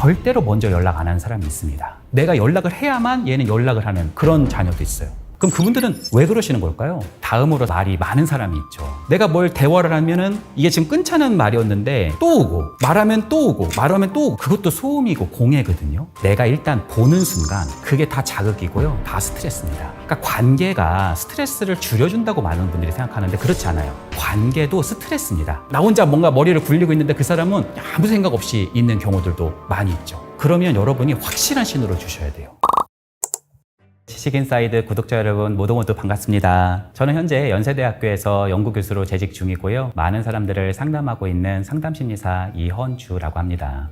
절대로 먼저 연락 안 하는 사람이 있습니다. 내가 연락을 해야만 얘는 연락을 하는 그런 자녀도 있어요. 그럼 그분들은 왜 그러시는 걸까요? 다음으로 말이 많은 사람이 있죠. 내가 뭘 대화를 하면은 이게 지금 끊자는 말이었는데 또 오고, 말하면 또 오고, 말하면 또 오고, 그것도 소음이고 공해거든요. 내가 일단 보는 순간 그게 다 자극이고요, 다 스트레스입니다. 그러니까 관계가 스트레스를 줄여준다고 많은 분들이 생각하는데 그렇지 않아요. 관계도 스트레스입니다. 나 혼자 뭔가 머리를 굴리고 있는데 그 사람은 아무 생각 없이 있는 경우들도 많이 있죠. 그러면 여러분이 확실한 신호를 주셔야 돼요. 지식인사이드 구독자 여러분 모두 반갑습니다. 저는 현재 연세대학교에서 연구교수로 재직 중이고요. 많은 사람들을 상담하고 있는 상담심리사 이헌주라고 합니다.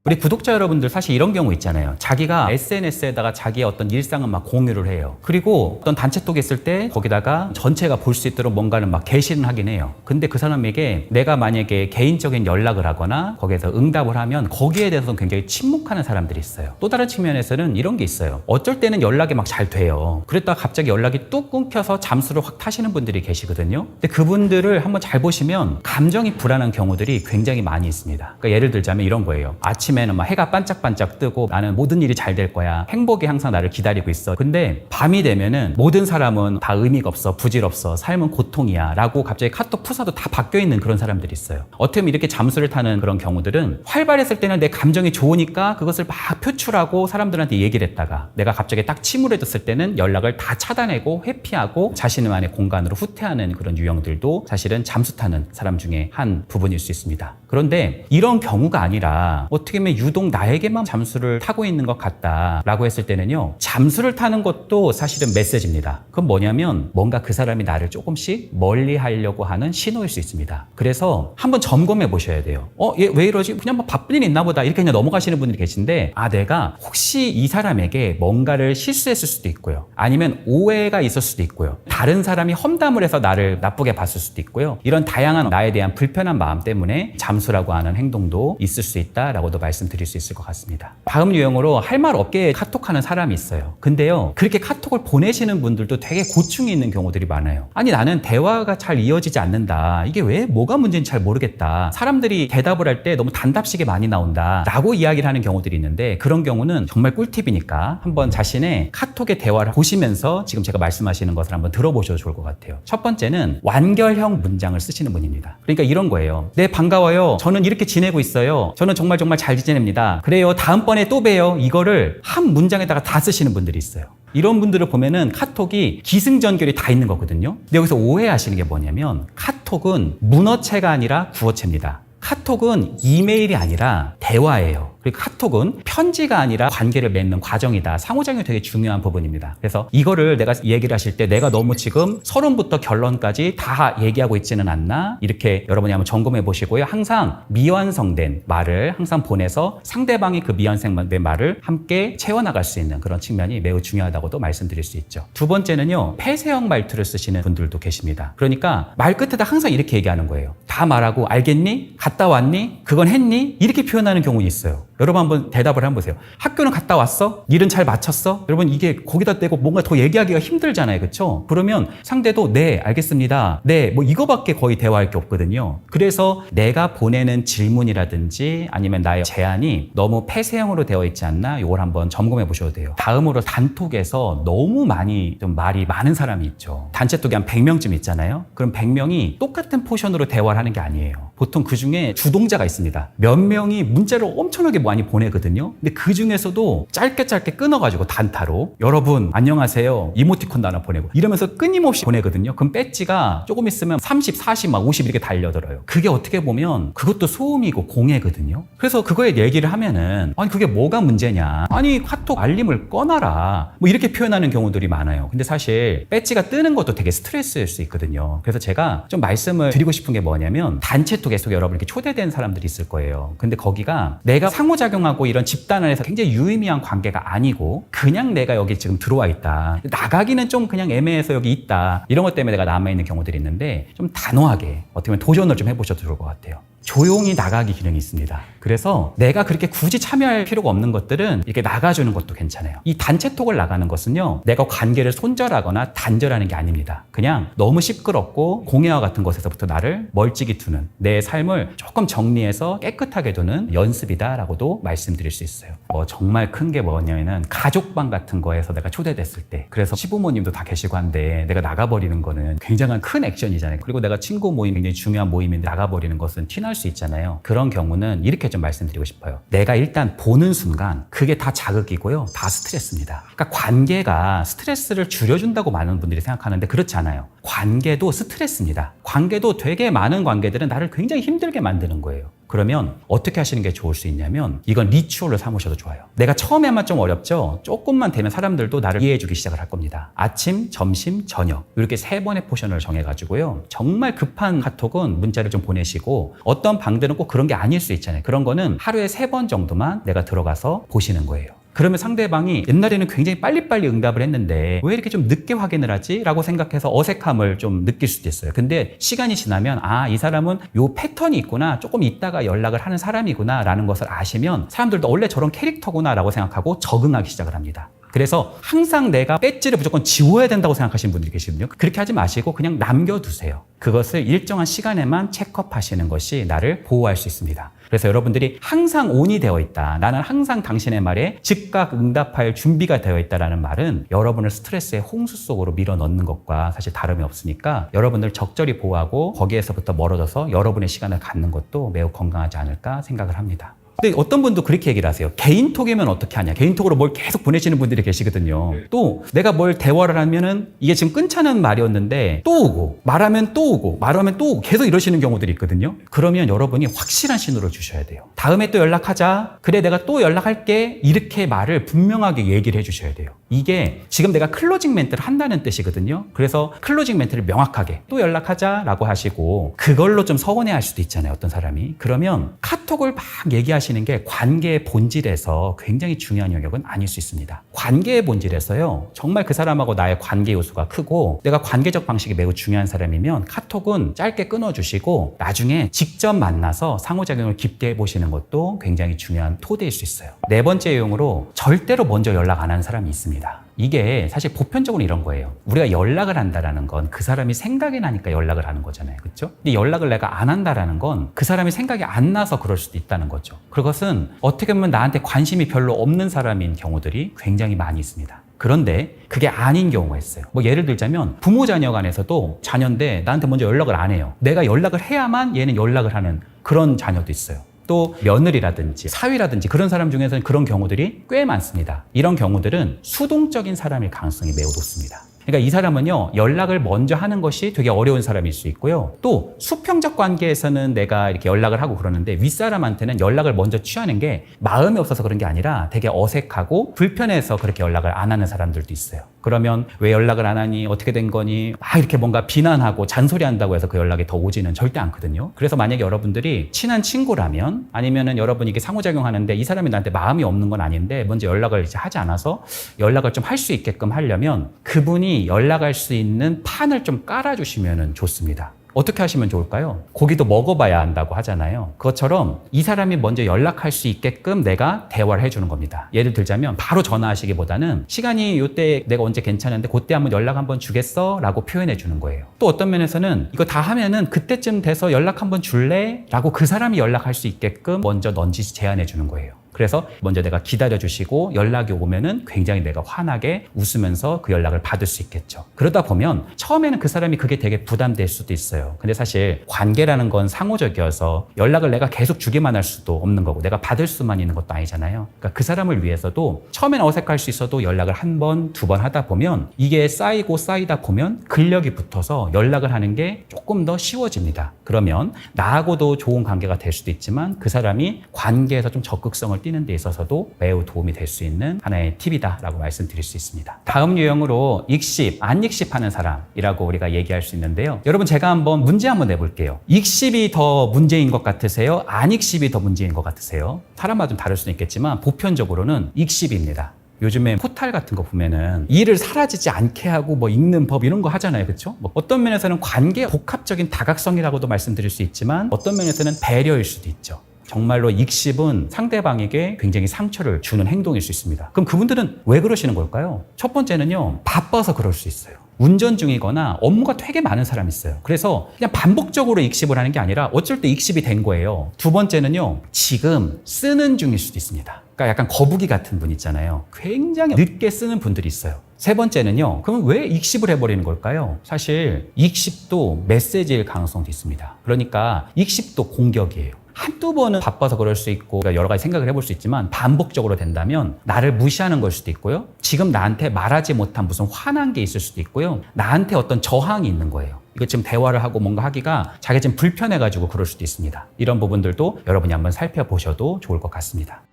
우리 구독자 여러분들 사실 이런 경우 있잖아요. 자기가 SNS에다가 자기의 어떤 일상을 막 공유를 해요. 그리고 어떤 단체톡에 있을 때 거기다가 전체가 볼 수 있도록 뭔가를 막 게시는 하긴 해요. 근데 그 사람에게 내가 만약에 개인적인 연락을 하거나 거기에서 응답을 하면 거기에 대해서는 굉장히 침묵하는 사람들이 있어요. 또 다른 측면에서는 이런 게 있어요. 어쩔 때는 연락이 막 잘 돼요. 그랬다가 갑자기 연락이 뚝 끊겨서 잠수를 확 타시는 분들이 계시거든요. 근데 그분들을 한번 잘 보시면 감정이 불안한 경우들이 굉장히 많이 있습니다. 그러니까 예를 들자면 이런 거예요. 아침에는 막 해가 반짝반짝 뜨고 나는 모든 일이 잘 될 거야. 행복이 항상 나를 기다리고 있어. 근데 밤이 되면은 모든 사람은 다 의미가 없어. 부질없어. 삶은 고통이야. 라고 갑자기 카톡 푸사도 다 바뀌어 있는 그런 사람들이 있어요. 어떻게 보면 이렇게 잠수를 타는 그런 경우들은 활발했을 때는 내 감정이 좋으니까 그것을 막 표출하고 사람들한테 얘기를 했다가 내가 갑자기 딱 침울해졌을 때는 연락을 다 차단하고 회피하고 자신만의 공간으로 후퇴하는 그런 유형들도 사실은 잠수 타는 사람 중에 한 부분일 수 있습니다. 그런데 이런 경우가 아니라 어떻게 보면 유독 나에게만 잠수를 타고 있는 것 같다라고 했을 때는요, 잠수를 타는 것도 사실은 메시지입니다. 그건 뭐냐면 뭔가 그 사람이 나를 조금씩 멀리 하려고 하는 신호일 수 있습니다. 그래서 한번 점검해 보셔야 돼요. 얘 왜 이러지? 그냥 뭐 바쁜 일 있나 보다 이렇게 그냥 넘어가시는 분들이 계신데, 내가 혹시 이 사람에게 뭔가를 실수했을 수도 있고요, 아니면 오해가 있을 수도 있고요, 다른 사람이 험담을 해서 나를 나쁘게 봤을 수도 있고요, 이런 다양한 나에 대한 불편한 마음 때문에 잠수라고 하는 행동도 있을 수 있다라고도 말씀드릴 수 있을 것 같습니다. 다음 유형으로 할 말 없게 카톡하는 사람이 있어요. 근데요, 그렇게 카톡을 보내시는 분들도 되게 고충이 있는 경우들이 많아요. 아니, 나는 대화가 잘 이어지지 않는다. 이게 왜 뭐가 문제인지 잘 모르겠다. 사람들이 대답을 할 때 너무 단답식이 많이 나온다. 라고 이야기를 하는 경우들이 있는데, 그런 경우는 정말 꿀팁이니까 한번 자신의 카톡의 대화를 보시면서 지금 제가 말씀하시는 것을 한번 들어보셔도 좋을 것 같아요. 첫 번째는 완결형 문장을 쓰시는 분입니다. 그러니까 이런 거예요. 네, 반가워요. 저는 이렇게 지내고 있어요. 저는 정말 잘 지냅니다. 그래요. 다음번에 또 봬요. 이거를 한 문장에다가 다 쓰시는 분들이 있어요. 이런 분들을 보면은 카톡이 기승전결이 다 있는 거거든요. 근데 여기서 오해하시는 게 뭐냐면, 카톡은 문어체가 아니라 구어체입니다. 카톡은 이메일이 아니라 대화예요. 그리고 카톡은 편지가 아니라 관계를 맺는 과정이다. 상호작용이 되게 중요한 부분입니다. 그래서 이거를 내가 얘기를 하실 때 내가 너무 지금 서론부터 결론까지 다 얘기하고 있지는 않나? 이렇게 여러분이 한번 점검해 보시고요. 항상 미완성된 말을 항상 보내서 상대방이 그 미완성된 말을 함께 채워나갈 수 있는 그런 측면이 매우 중요하다고도 말씀드릴 수 있죠. 두 번째는요, 폐쇄형 말투를 쓰시는 분들도 계십니다. 그러니까 말 끝에다 항상 이렇게 얘기하는 거예요. 다 말하고 알겠니? 갔다 왔니? 그건 했니? 이렇게 표현하는 경우는 있어요. 여러분 한번 대답을 한번 보세요. 학교는 갔다 왔어? 일은 잘 마쳤어? 여러분, 이게 거기다 떼고 뭔가 더 얘기하기가 힘들잖아요. 그렇죠? 그러면 상대도 네, 알겠습니다. 네, 뭐 이거밖에 거의 대화할 게 없거든요. 그래서 내가 보내는 질문이라든지 아니면 나의 제안이 너무 폐쇄형으로 되어 있지 않나? 이걸 한번 점검해 보셔도 돼요. 다음으로 단톡에서 너무 많이 좀 말이 많은 사람이 있죠. 단체톡이 한 100명쯤 있잖아요. 그럼 100명이 똑같은 포션으로 대화를 하는 게 아니에요. 보통 그 중에 주동자가 있습니다. 몇 명이 문자를 엄청나게 많이 보내거든요. 근데 그 중에서도 짧게 끊어가지고 단타로 여러분 안녕하세요 이모티콘도 하나 보내고 이러면서 끊임없이 보내거든요. 그럼 배지가 조금 있으면 30, 40, 막 50 이렇게 달려들어요. 그게 어떻게 보면 그것도 소음이고 공해거든요. 그래서 그거에 얘기를 하면은 아니 그게 뭐가 문제냐, 아니 카톡 알림을 꺼놔라, 뭐 이렇게 표현하는 경우들이 많아요. 근데 사실 배지가 뜨는 것도 되게 스트레스일 수 있거든요. 그래서 제가 좀 말씀을 드리고 싶은 게 뭐냐면, 단체톡에 여러분 이렇게 초대된 사람들이 있을 거예요. 근데 거기가 내가 상호작용하고 이런 집단 안에서 굉장히 유의미한 관계가 아니고 그냥 내가 여기 지금 들어와 있다, 나가기는 좀 그냥 애매해서 여기 있다, 이런 것 때문에 내가 남아있는 경우들이 있는데, 좀 단호하게 어떻게 보면 도전을 좀 해보셔도 좋을 것 같아요. 조용히 나가기 기능이 있습니다. 그래서 내가 그렇게 굳이 참여할 필요가 없는 것들은 이렇게 나가주는 것도 괜찮아요. 이 단체톡을 나가는 것은요, 내가 관계를 손절하거나 단절하는 게 아닙니다. 그냥 너무 시끄럽고 공예와 같은 것에서부터 나를 멀찍이 두는, 내 삶을 조금 정리해서 깨끗하게 두는 연습이다라고도 말씀드릴 수 있어요. 정말 큰 게 뭐냐면은 가족방 같은 거에서 내가 초대됐을 때, 그래서 시부모님도 다 계시고 한데 내가 나가버리는 거는 굉장한 큰 액션이잖아요. 그리고 내가 친구 모임, 굉장히 중요한 모임인데 나가버리는 것은 티날 수 있잖아요. 그런 경우는 이렇게 좀 말씀드리고 싶어요. 내가 일단 보는 순간 그게 다 자극이고요, 다 스트레스입니다. 그러니까 관계가 스트레스를 줄여준다고 많은 분들이 생각하는데 그렇지 않아요. 관계도 스트레스입니다. 관계도 되게 많은 관계들은 나를 굉장히 힘들게 만드는 거예요. 그러면 어떻게 하시는 게 좋을 수 있냐면, 이건 리추얼로 삼으셔도 좋아요. 내가 처음에만 좀 어렵죠? 조금만 되면 사람들도 나를 이해해주기 시작을 할 겁니다. 아침, 점심, 저녁 이렇게 3번의 포션을 정해가지고요, 정말 급한 카톡은 문자를 좀 보내시고, 어떤 방들은 꼭 그런 게 아닐 수 있잖아요. 그런 거는 하루에 3번 정도만 내가 들어가서 보시는 거예요. 그러면 상대방이 옛날에는 굉장히 빨리빨리 응답을 했는데 왜 이렇게 좀 늦게 확인을 하지? 라고 생각해서 어색함을 좀 느낄 수도 있어요. 근데 시간이 지나면 이 사람은 요 패턴이 있구나, 조금 있다가 연락을 하는 사람이구나 라는 것을 아시면 사람들도 원래 저런 캐릭터구나 라고 생각하고 적응하기 시작을 합니다. 그래서 항상 내가 배지를 무조건 지워야 된다고 생각하시는 분들이 계시거든요. 그렇게 하지 마시고 그냥 남겨두세요. 그것을 일정한 시간에만 체크업하시는 것이 나를 보호할 수 있습니다. 그래서 여러분들이 항상 온이 되어 있다, 나는 항상 당신의 말에 즉각 응답할 준비가 되어 있다라는 말은 여러분을 스트레스의 홍수 속으로 밀어넣는 것과 사실 다름이 없으니까, 여러분들 적절히 보호하고 거기에서부터 멀어져서 여러분의 시간을 갖는 것도 매우 건강하지 않을까 생각을 합니다. 근데 어떤 분도 그렇게 얘기를 하세요. 개인톡이면 어떻게 하냐. 개인톡으로 뭘 계속 보내시는 분들이 계시거든요. 또 내가 뭘 대화를 하면은 이게 지금 끊자는 말이었는데 또 오고, 말하면 또 오고, 말하면 또 오고, 계속 이러시는 경우들이 있거든요. 그러면 여러분이 확실한 신호를 주셔야 돼요. 다음에 또 연락하자. 그래, 내가 또 연락할게. 이렇게 말을 분명하게 얘기를 해주셔야 돼요. 이게 지금 내가 클로징 멘트를 한다는 뜻이거든요. 그래서 클로징 멘트를 명확하게 또 연락하자라고 하시고, 그걸로 좀 서운해할 수도 있잖아요, 어떤 사람이. 그러면 카톡을 막 얘기하시는 게 관계의 본질에서 굉장히 중요한 영역은 아닐 수 있습니다. 관계의 본질에서요, 정말 그 사람하고 나의 관계 요소가 크고 내가 관계적 방식이 매우 중요한 사람이면 카톡은 짧게 끊어주시고 나중에 직접 만나서 상호작용을 깊게 해보시는 것도 굉장히 중요한 토대일 수 있어요. 4번째 유형으로 절대로 먼저 연락 안 하는 사람이 있습니다. 이게 사실 보편적으로 이런 거예요. 우리가 연락을 한다라는 건 그 사람이 생각이 나니까 연락을 하는 거잖아요. 그렇죠? 근데 연락을 내가 안 한다라는 건 그 사람이 생각이 안 나서 그럴 수도 있다는 거죠. 그것은 어떻게 보면 나한테 관심이 별로 없는 사람인 경우들이 굉장히 많이 있습니다. 그런데 그게 아닌 경우가 있어요. 예를 들자면 부모 자녀 간에서도 자녀인데 나한테 먼저 연락을 안 해요. 내가 연락을 해야만 얘는 연락을 하는 그런 자녀도 있어요. 또 며느리라든지 사위라든지 그런 사람 중에서는 그런 경우들이 꽤 많습니다. 이런 경우들은 수동적인 사람일 가능성이 매우 높습니다. 그러니까 이 사람은요, 연락을 먼저 하는 것이 되게 어려운 사람일 수 있고요. 또 수평적 관계에서는 내가 이렇게 연락을 하고 그러는데 윗사람한테는 연락을 먼저 취하는 게 마음이 없어서 그런 게 아니라 되게 어색하고 불편해서 그렇게 연락을 안 하는 사람들도 있어요. 그러면 왜 연락을 안 하니? 어떻게 된 거니? 이렇게 뭔가 비난하고 잔소리한다고 해서 그 연락이 더 오지는 절대 않거든요. 그래서 만약에 여러분들이 친한 친구라면, 아니면은 여러분이 이게 상호작용하는데 이 사람이 나한테 마음이 없는 건 아닌데 먼저 연락을 이제 하지 않아서 연락을 좀 할 수 있게끔 하려면 그분이 연락할 수 있는 판을 좀 깔아주시면 좋습니다. 어떻게 하시면 좋을까요? 고기도 먹어봐야 한다고 하잖아요. 그것처럼 이 사람이 먼저 연락할 수 있게끔 내가 대화를 해주는 겁니다. 예를 들자면 바로 전화하시기보다는 시간이 이때 내가 언제 괜찮은데 그때 한번 연락 한번 주겠어? 라고 표현해 주는 거예요. 또 어떤 면에서는 이거 다 하면은 그때쯤 돼서 연락 한번 줄래? 라고 그 사람이 연락할 수 있게끔 먼저 넌지시 제안해 주는 거예요. 그래서 먼저 내가 기다려주시고 연락이 오면은 굉장히 내가 환하게 웃으면서 그 연락을 받을 수 있겠죠. 그러다 보면 처음에는 그 사람이 그게 되게 부담될 수도 있어요. 근데 사실 관계라는 건 상호적이어서 연락을 내가 계속 주기만 할 수도 없는 거고 내가 받을 수만 있는 것도 아니잖아요. 그러니까 그 사람을 위해서도 처음에는 어색할 수 있어도 연락을 한 번, 2번 하다 보면 이게 쌓이고 쌓이다 보면 근력이 붙어서 연락을 하는 게 조금 더 쉬워집니다. 그러면 나하고도 좋은 관계가 될 수도 있지만 그 사람이 관계에서 좀 적극성을 띠는 데 있어서도 매우 도움이 될 수 있는 하나의 팁이다라고 말씀드릴 수 있습니다. 다음 유형으로 익십, 안 익십하는 사람이라고 우리가 얘기할 수 있는데요. 여러분 제가 문제 한번 내볼게요. 익십이 더 문제인 것 같으세요? 안 익십이 더 문제인 것 같으세요? 사람마다 좀 다를 수는 있겠지만 보편적으로는 익십입니다. 요즘에 포탈 같은 거 보면은 일을 사라지지 않게 하고 뭐 읽는 법 이런 거 하잖아요. 그렇죠? 뭐 어떤 면에서는 관계 복합적인 다각성이라고도 말씀드릴 수 있지만 어떤 면에서는 배려일 수도 있죠. 정말로 익십은 상대방에게 굉장히 상처를 주는 행동일 수 있습니다. 그럼 그분들은 왜 그러시는 걸까요? 첫 번째는요, 바빠서 그럴 수 있어요. 운전 중이거나 업무가 되게 많은 사람이 있어요. 그래서 그냥 반복적으로 익십을 하는 게 아니라 어쩔 때 익십이 된 거예요. 두 번째는요, 지금 쓰는 중일 수도 있습니다. 그러니까 약간 거북이 같은 분 있잖아요. 굉장히 늦게 쓰는 분들이 있어요. 세 번째는요, 그러면 왜 익십을 해버리는 걸까요? 사실 익십도 메시지일 가능성도 있습니다. 그러니까 익십도 공격이에요. 한두 번은 바빠서 그럴 수 있고 여러 가지 생각을 해볼 수 있지만 반복적으로 된다면 나를 무시하는 걸 수도 있고요. 지금 나한테 말하지 못한 무슨 화난 게 있을 수도 있고요. 나한테 어떤 저항이 있는 거예요. 이거 지금 대화를 하고 뭔가 하기가 자기가 지금 불편해가지고 그럴 수도 있습니다. 이런 부분들도 여러분이 한번 살펴보셔도 좋을 것 같습니다.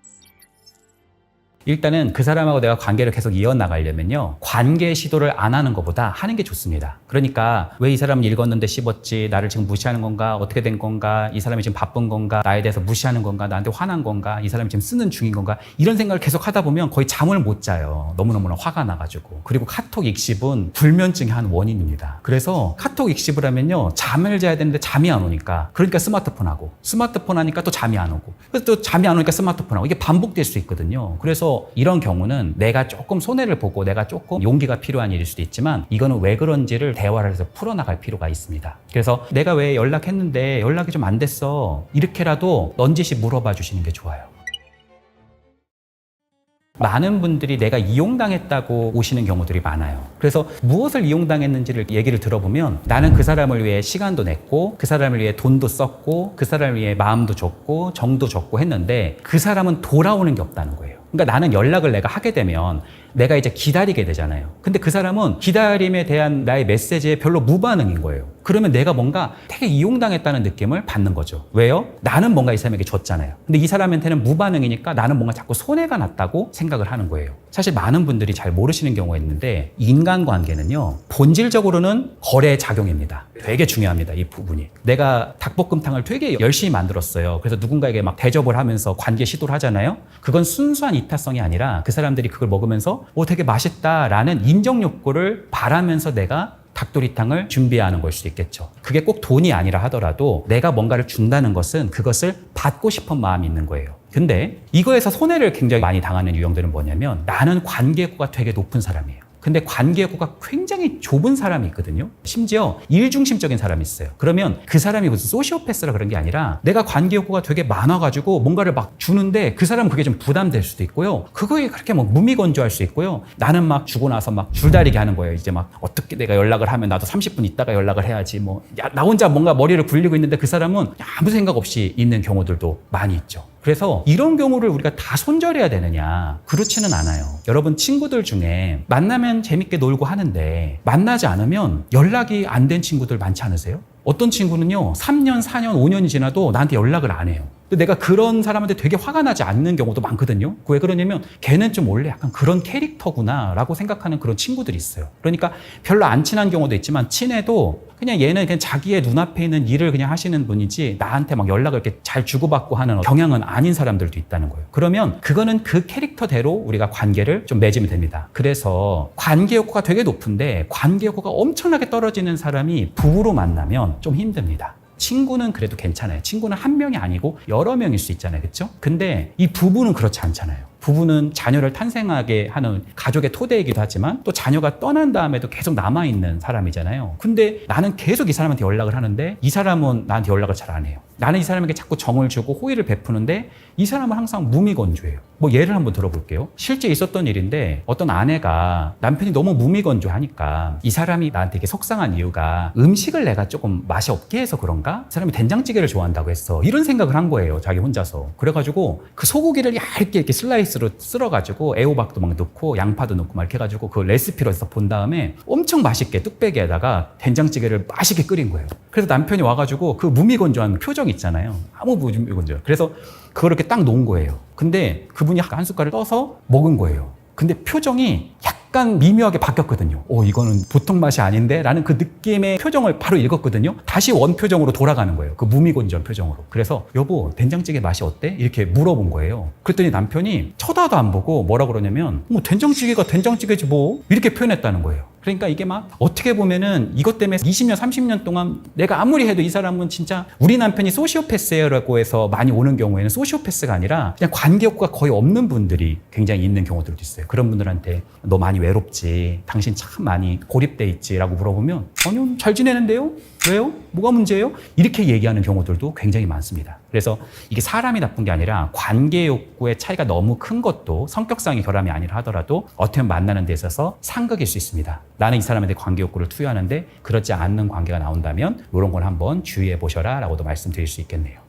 일단은 그 사람하고 내가 관계를 계속 이어나가려면요, 관계 시도를 안 하는 것보다 하는 게 좋습니다. 그러니까 왜 이 사람은 읽었는데 씹었지, 나를 지금 무시하는 건가, 어떻게 된 건가, 이 사람이 지금 바쁜 건가, 나에 대해서 무시하는 건가, 나한테 화난 건가, 이 사람이 지금 쓰는 중인 건가, 이런 생각을 계속 하다 보면 거의 잠을 못 자요. 너무너무나 화가 나가지고. 그리고 카톡 익십은 불면증의 한 원인입니다. 그래서 카톡 익십을 하면요, 잠을 자야 되는데 잠이 안 오니까, 그러니까 스마트폰 하고, 스마트폰 하니까 또 잠이 안 오고, 그래서 또 잠이 안 오니까 스마트폰 하고, 이게 반복될 수 있거든요. 그래서 이런 경우는 내가 조금 손해를 보고 내가 조금 용기가 필요한 일일 수도 있지만 이거는 왜 그런지를 대화를 해서 풀어나갈 필요가 있습니다. 그래서 내가 왜 연락했는데 연락이 좀 안 됐어, 이렇게라도 넌지시 물어봐 주시는 게 좋아요. 많은 분들이 내가 이용당했다고 오시는 경우들이 많아요. 그래서 무엇을 이용당했는지를 얘기를 들어보면 나는 그 사람을 위해 시간도 냈고 그 사람을 위해 돈도 썼고 그 사람을 위해 마음도 줬고 정도 줬고 했는데 그 사람은 돌아오는 게 없다는 거예요. 그러니까 나는 연락을 내가 하게 되면 내가 이제 기다리게 되잖아요. 근데 그 사람은 기다림에 대한 나의 메시지에 별로 무반응인 거예요. 그러면 내가 뭔가 되게 이용당했다는 느낌을 받는 거죠. 왜요? 나는 뭔가 이 사람에게 줬잖아요. 근데 이 사람한테는 무반응이니까 나는 뭔가 자꾸 손해가 났다고 생각을 하는 거예요. 사실 많은 분들이 잘 모르시는 경우가 있는데 인간관계는요, 본질적으로는 거래의 작용입니다. 되게 중요합니다, 이 부분이. 내가 닭볶음탕을 되게 열심히 만들었어요. 그래서 누군가에게 막 대접을 하면서 관계 시도를 하잖아요. 그건 순수한 이타성이 아니라 그 사람들이 그걸 먹으면서 되게 맛있다라는 인정 욕구를 바라면서 내가 닭도리탕을 준비하는 걸 수도 있겠죠. 그게 꼭 돈이 아니라 하더라도 내가 뭔가를 준다는 것은 그것을 받고 싶은 마음이 있는 거예요. 근데 이거에서 손해를 굉장히 많이 당하는 유형들은 뭐냐면 나는 관계구가 되게 높은 사람이에요. 근데 관계구가 굉장히 좁은 사람이 있거든요. 심지어 일중심적인 사람이 있어요. 그러면 그 사람이 무슨 소시오패스라 그런 게 아니라 내가 관계구가 되게 많아가지고 뭔가를 막 주는데 그 사람은 그게 좀 부담될 수도 있고요. 그거에 그렇게 뭐 무미건조할 수 있고요. 나는 막 주고 나서 막 줄다리기 하는 거예요. 이제 막 어떻게 내가 연락을 하면 나도 30분 있다가 연락을 해야지, 뭐 나 혼자 뭔가 머리를 굴리고 있는데 그 사람은 아무 생각 없이 있는 경우들도 많이 있죠. 그래서 이런 경우를 우리가 다 손절해야 되느냐? 그렇지는 않아요. 여러분, 친구들 중에 만나면 재밌게 놀고 하는데 만나지 않으면 연락이 안 된 친구들 많지 않으세요? 어떤 친구는요, 3년, 4년, 5년이 지나도 나한테 연락을 안 해요. 근데 내가 그런 사람한테 되게 화가 나지 않는 경우도 많거든요. 왜 그러냐면 걔는 좀 원래 약간 그런 캐릭터구나 라고 생각하는 그런 친구들이 있어요. 그러니까 별로 안 친한 경우도 있지만 친해도 그냥 얘는 그냥 자기의 눈앞에 있는 일을 그냥 하시는 분이지 나한테 막 연락을 이렇게 잘 주고받고 하는 경향은 아닌 사람들도 있다는 거예요. 그러면 그거는 그 캐릭터대로 우리가 관계를 좀 맺으면 됩니다. 그래서 관계 욕구가 되게 높은데 관계 욕구가 엄청나게 떨어지는 사람이 부부로 만나면 좀 힘듭니다. 친구는 그래도 괜찮아요. 친구는 한 명이 아니고 여러 명일 수 있잖아요. 그렇죠? 근데 이 부부는 그렇지 않잖아요. 부부는 자녀를 탄생하게 하는 가족의 토대이기도 하지만 또 자녀가 떠난 다음에도 계속 남아있는 사람이잖아요. 근데 나는 계속 이 사람한테 연락을 하는데 이 사람은 나한테 연락을 잘 안 해요. 나는 이 사람에게 자꾸 정을 주고 호의를 베푸는데 이 사람은 항상 무미건조해요. 뭐 예를 한번 들어볼게요. 실제 있었던 일인데 어떤 아내가 남편이 너무 무미건조하니까 이 사람이 나한테 이게 속상한 이유가 음식을 내가 조금 맛이 없게 해서 그런가? 이 사람이 된장찌개를 좋아한다고 했어. 이런 생각을 한 거예요. 자기 혼자서. 그래가지고 그 소고기를 얇게 이렇게 슬라이스로 썰어가지고 애호박도 막 넣고 양파도 넣고 막 이렇게 해가지고 그 레시피로 해서 본 다음에 엄청 맛있게 뚝배기에다가 된장찌개를 맛있게 끓인 거예요. 그래서 남편이 와가지고 그 무미건조한 표정 있잖아요. 아무 무미건조. 그래서 그걸 이렇게 딱 놓은 거예요. 근데 그분이 한 숟갈을 떠서 먹은 거예요. 근데 표정이 약간 약간 미묘하게 바뀌었거든요. 이거는 보통 맛이 아닌데? 라는 그 느낌의 표정을 바로 읽었거든요. 다시 원표정으로 돌아가는 거예요. 그 무미건전 표정으로. 그래서 여보, 된장찌개 맛이 어때? 이렇게 물어본 거예요. 그랬더니 남편이 쳐다도 안 보고 뭐라 그러냐면 된장찌개가 된장찌개지 뭐 이렇게 표현했다는 거예요. 그러니까 이게 막 어떻게 보면은 이것 때문에 20년, 30년 동안 내가 아무리 해도 이 사람은 진짜 우리 남편이 소시오패스라고 해서 많이 오는 경우에는 소시오패스가 아니라 그냥 관계욕구가 거의 없는 분들이 굉장히 있는 경우들도 있어요. 그런 분들한테 너 많이 외롭지? 당신 참 많이 고립돼 있지? 라고 물어보면 아니요, 잘 지내는데요? 왜요? 뭐가 문제예요? 이렇게 얘기하는 경우들도 굉장히 많습니다. 그래서 이게 사람이 나쁜 게 아니라 관계 욕구의 차이가 너무 큰 것도 성격상의 결함이 아니라 하더라도 어떻게 보면 만나는 데 있어서 상극일 수 있습니다. 나는 이 사람한테 관계 욕구를 투여하는데 그렇지 않는 관계가 나온다면 이런 걸 한번 주의해 보셔라 라고도 말씀드릴 수 있겠네요.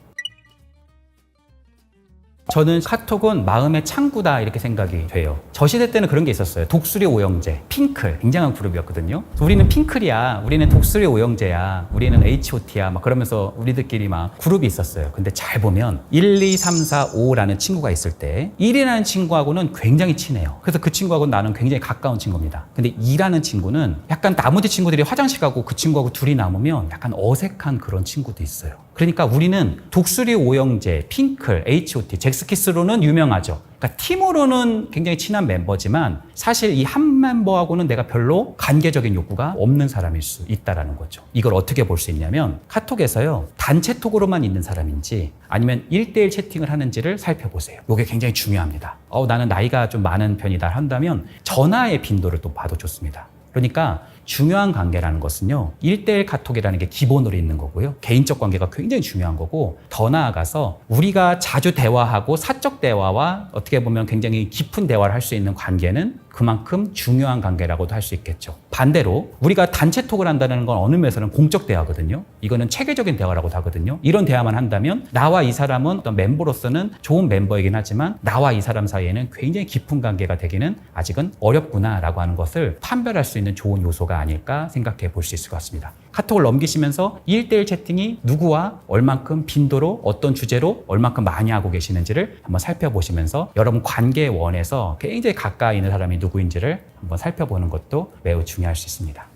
저는 카톡은 마음의 창구다 이렇게 생각이 돼요. 저 시대 때는 그런 게 있었어요. 독수리 오영재, 핑클, 굉장한 그룹이었거든요. 우리는 핑클이야, 우리는 독수리 오영재야, 우리는 H.O.T야 막 그러면서 우리들끼리 막 그룹이 있었어요. 근데 잘 보면 1, 2, 3, 4, 5라는 친구가 있을 때 1이라는 친구하고는 굉장히 친해요. 그래서 그 친구하고는 나는 굉장히 가까운 친구입니다. 근데 2라는 친구는 약간 나머지 친구들이 화장실 가고 그 친구하고 둘이 남으면 약간 어색한 그런 친구도 있어요. 그러니까 우리는 독수리 오영재, 핑클, H.O.T, 잭스키스로는 유명하죠. 그러니까 팀으로는 굉장히 친한 멤버지만 사실 이 한 멤버하고는 내가 별로 관계적인 욕구가 없는 사람일 수 있다는 거죠. 이걸 어떻게 볼 수 있냐면 카톡에서요. 단체 톡으로만 있는 사람인지 아니면 1대1 채팅을 하는지를 살펴보세요. 이게 굉장히 중요합니다. 나는 나이가 좀 많은 편이다 한다면 전화의 빈도를 또 봐도 좋습니다. 그러니까 중요한 관계라는 것은요. 1대1 카톡이라는 게 기본으로 있는 거고요. 개인적 관계가 굉장히 중요한 거고 더 나아가서 우리가 자주 대화하고 사적 대화와 어떻게 보면 굉장히 깊은 대화를 할 수 있는 관계는 그만큼 중요한 관계라고도 할 수 있겠죠. 반대로 우리가 단체 톡을 한다는 건 어느 면에서는 공적 대화거든요. 이거는 체계적인 대화라고도 하거든요. 이런 대화만 한다면 나와 이 사람은 어떤 멤버로서는 좋은 멤버이긴 하지만 나와 이 사람 사이에는 굉장히 깊은 관계가 되기는 아직은 어렵구나라고 하는 것을 판별할 수 있는 좋은 요소가 아닐까 생각해 볼 수 있을 것 같습니다. 카톡을 넘기시면서 1대1 채팅이 누구와 얼만큼 빈도로 어떤 주제로 얼만큼 많이 하고 계시는지를 한번 살펴보시면서 여러분 관계원에서 굉장히 가까이 있는 사람이 누구인지를 한번 살펴보는 것도 매우 중요할 수 있습니다.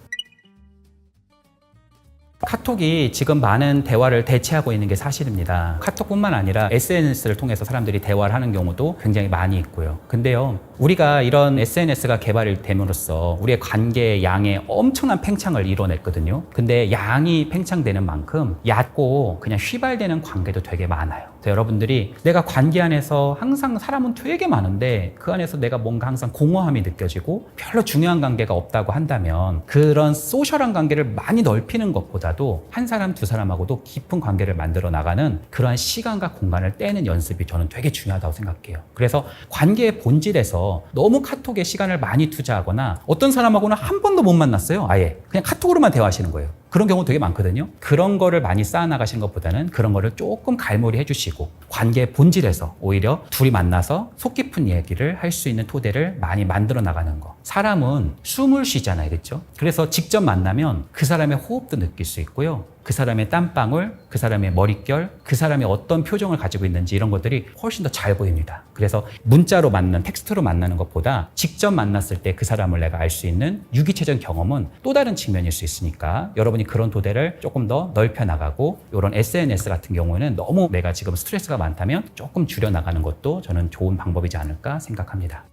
카톡이 지금 많은 대화를 대체하고 있는 게 사실입니다. 카톡뿐만 아니라 SNS를 통해서 사람들이 대화를 하는 경우도 굉장히 많이 있고요. 근데요, 우리가 이런 SNS가 개발이 됨으로써 우리의 관계의 양에 엄청난 팽창을 이뤄냈거든요. 근데 양이 팽창되는 만큼 얕고 그냥 휘발되는 관계도 되게 많아요. 그래서 여러분들이 내가 관계 안에서 항상 사람은 되게 많은데 그 안에서 내가 뭔가 항상 공허함이 느껴지고 별로 중요한 관계가 없다고 한다면 그런 소셜한 관계를 많이 넓히는 것보다도 한 사람, 두 사람하고도 깊은 관계를 만들어 나가는 그러한 시간과 공간을 떼는 연습이 저는 되게 중요하다고 생각해요. 그래서 관계의 본질에서 너무 카톡에 시간을 많이 투자하거나 어떤 사람하고는 한 번도 못 만났어요. 아예 그냥 카톡으로만 대화하시는 거예요. 그런 경우 되게 많거든요. 그런 거를 많이 쌓아나가시는 것보다는 그런 거를 조금 갈무리 해주시고 관계의 본질에서 오히려 둘이 만나서 속 깊은 얘기를 할 수 있는 토대를 많이 만들어 나가는 거. 사람은 숨을 쉬잖아요. 그렇죠? 그래서 직접 만나면 그 사람의 호흡도 느낄 수 있고요. 그 사람의 땀방울, 그 사람의 머릿결, 그 사람의 어떤 표정을 가지고 있는지 이런 것들이 훨씬 더 잘 보입니다. 그래서 문자로 만나는, 텍스트로 만나는 것보다 직접 만났을 때 그 사람을 내가 알 수 있는 유기체적 경험은 또 다른 측면일 수 있으니까 여러분이 그런 토대를 조금 더 넓혀 나가고 이런 SNS 같은 경우에는 너무 내가 지금 스트레스가 많다면 조금 줄여 나가는 것도 저는 좋은 방법이지 않을까 생각합니다.